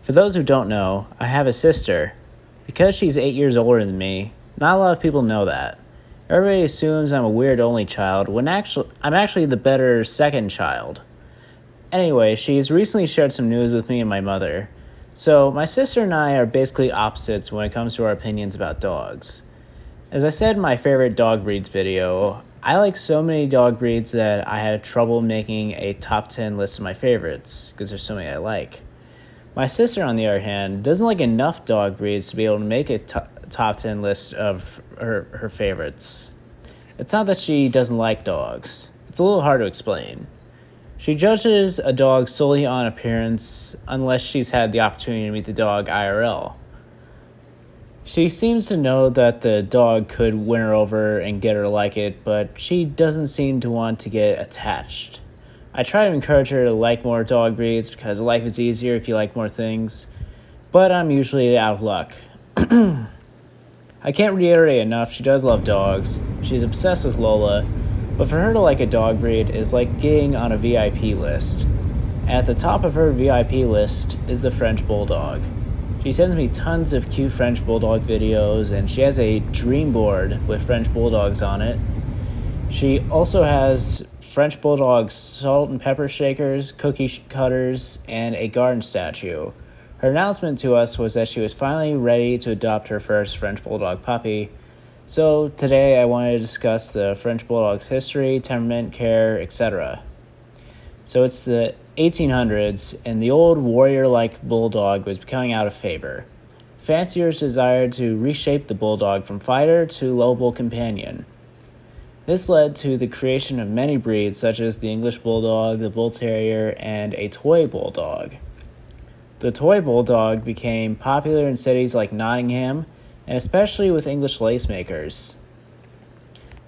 For those who don't know, I have a sister. Because she's 8 years older than me, not a lot of people know that. Everybody assumes I'm a weird only child when I'm actually the better second child. Anyway, she's recently shared some news with me and my mother. So, my sister and I are basically opposites when it comes to our opinions about dogs. As I said in my favorite dog breeds video, I like so many dog breeds that I had trouble making a top 10 list of my favorites, because there's so many I like. My sister, on the other hand, doesn't like enough dog breeds to be able to make a top 10 list of her favorites. It's not that she doesn't like dogs. It's a little hard to explain. She judges a dog solely on appearance unless she's had the opportunity to meet the dog IRL. She seems to know that the dog could win her over and get her to like it, but she doesn't seem to want to get attached. I try to encourage her to like more dog breeds because life is easier if you like more things, but I'm usually out of luck. I can't reiterate enough, she does love dogs. She's obsessed with Lola, but for her to like a dog breed is like getting on a VIP list. And at the top of her VIP list is the French Bulldog. She sends me tons of cute French Bulldog videos, and she has a dream board with French Bulldogs on it. She also has French Bulldog salt and pepper shakers, cookie cutters, and a garden statue. Her announcement to us was that she was finally ready to adopt her first French Bulldog puppy. So today I wanted to discuss the French Bulldog's history, temperament, care, etc. So it's the 1800s, and the old warrior-like Bulldog was becoming out of favor. Fanciers desired to reshape the Bulldog from fighter to lovable companion. This led to the creation of many breeds such as the English Bulldog, the Bull Terrier, and a toy Bulldog. The toy Bulldog became popular in cities like Nottingham, and especially with English lacemakers.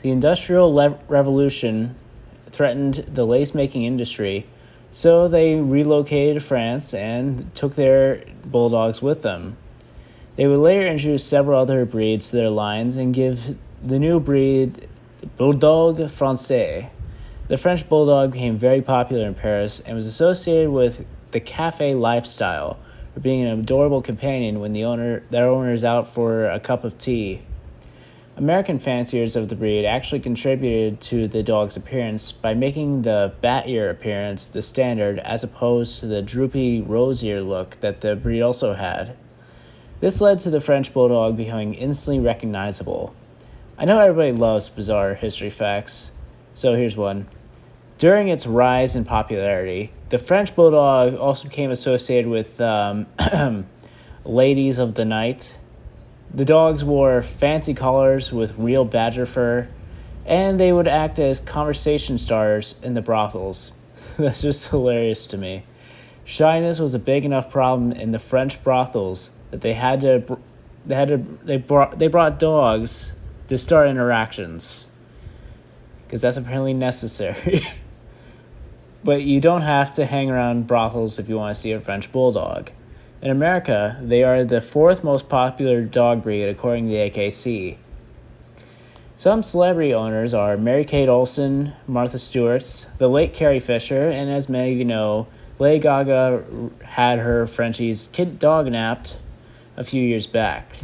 The Industrial Revolution threatened the lace-making industry, so they relocated to France and took their Bulldogs with them. They would later introduce several other breeds to their lines and give the new breed Bulldog Français. The French Bulldog became very popular in Paris and was associated with the cafe lifestyle, for being an adorable companion when their owner is out for a cup of tea. American fanciers of the breed actually contributed to the dog's appearance by making the bat ear appearance the standard as opposed to the droopy rose ear look that the breed also had. This led to the French Bulldog becoming instantly recognizable. I know everybody loves bizarre history facts, so here's one. During its rise in popularity, the French Bulldog also became associated with ladies of the night. The dogs wore fancy collars with real badger fur, and they would act as conversation starters in the brothels. That's just hilarious to me. Shyness was a big enough problem in the French brothels that they brought dogs to start interactions, because that's apparently necessary. But you don't have to hang around brothels if you want to see a French Bulldog. In America, they are the fourth most popular dog breed according to the AKC. Some celebrity owners are Mary-Kate Olsen, Martha Stewart, the late Carrie Fisher, and as many of you know, Lady Gaga had her Frenchie's kid dog napped a few years back.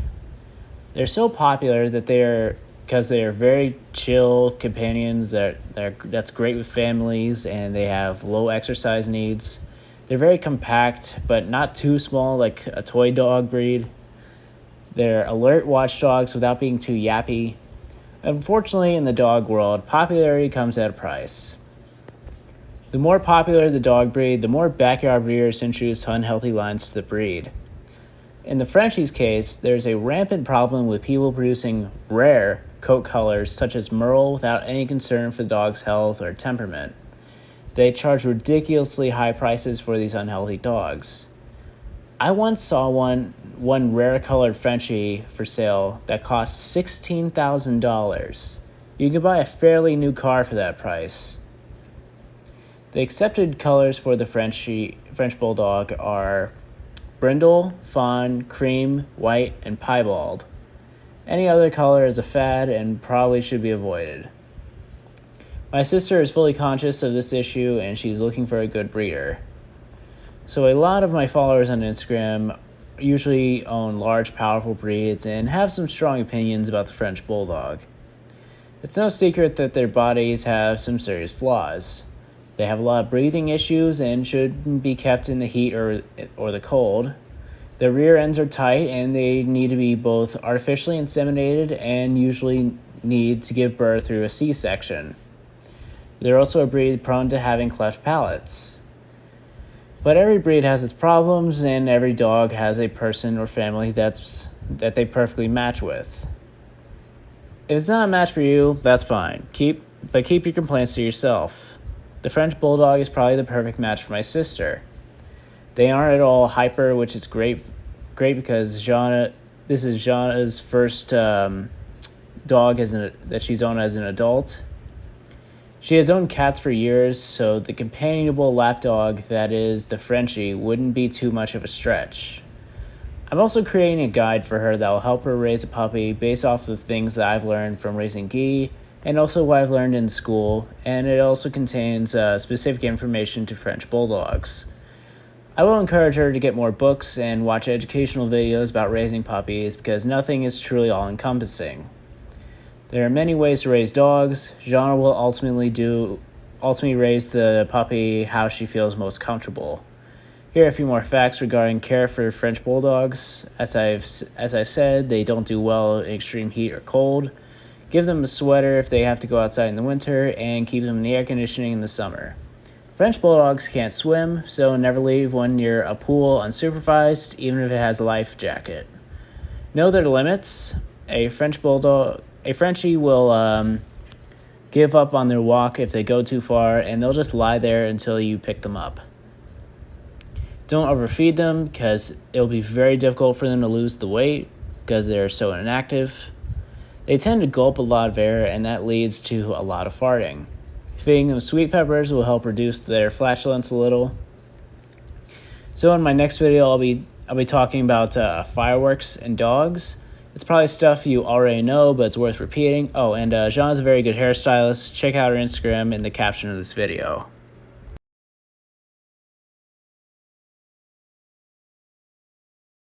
They're so popular that because they are very chill companions that's great with families, and they have low exercise needs. They're very compact, but not too small like a toy dog breed. They're alert watchdogs without being too yappy. Unfortunately, in the dog world, popularity comes at a price. The more popular the dog breed, the more backyard breeders introduce unhealthy lines to the breed. In the Frenchie's case, there's a rampant problem with people producing rare coat colors such as Merle without any concern for the dog's health or temperament. They charge ridiculously high prices for these unhealthy dogs. I once saw one rare colored Frenchie for sale that cost $16,000. You could buy a fairly new car for that price. The accepted colors for the French Bulldog are brindle, fawn, cream, white, and piebald. Any other color is a fad and probably should be avoided. My sister is fully conscious of this issue and she's looking for a good breeder. So a lot of my followers on Instagram usually own large, powerful breeds and have some strong opinions about the French Bulldog. It's no secret that their bodies have some serious flaws. They have a lot of breathing issues and shouldn't be kept in the heat or the cold. Their rear ends are tight and they need to be both artificially inseminated and usually need to give birth through a C-section. They're also a breed prone to having cleft palates. But every breed has its problems, and every dog has a person or family that they perfectly match with. If it's not a match for you, that's fine. Keep your complaints to yourself. The French Bulldog is probably the perfect match for my sister. They aren't at all hyper, which is great because this is Jana's first dog that she's owned as an adult. She has owned cats for years, so the companionable lapdog that is the Frenchie wouldn't be too much of a stretch. I'm also creating a guide for her that will help her raise a puppy based off of the things that I've learned from raising Guy and also what I've learned in school, and it also contains specific information to French Bulldogs. I will encourage her to get more books and watch educational videos about raising puppies because nothing is truly all-encompassing. There are many ways to raise dogs. Jana will ultimately raise the puppy how she feels most comfortable. Here are a few more facts regarding care for French Bulldogs. As I've said, they don't do well in extreme heat or cold. Give them a sweater if they have to go outside in the winter, and keep them in the air conditioning in the summer. French Bulldogs can't swim, so never leave one near a pool unsupervised, even if it has a life jacket. Know their limits. A Frenchie will give up on their walk if they go too far, and they'll just lie there until you pick them up. Don't overfeed them because it'll be very difficult for them to lose the weight because they're so inactive. They tend to gulp a lot of air, and that leads to a lot of farting. Feeding them sweet peppers will help reduce their flatulence a little. So in my next video, I'll be talking about fireworks and dogs. It's probably stuff you already know, but it's worth repeating. Oh, and Jean's a very good hairstylist. Check out her Instagram in the caption of this video.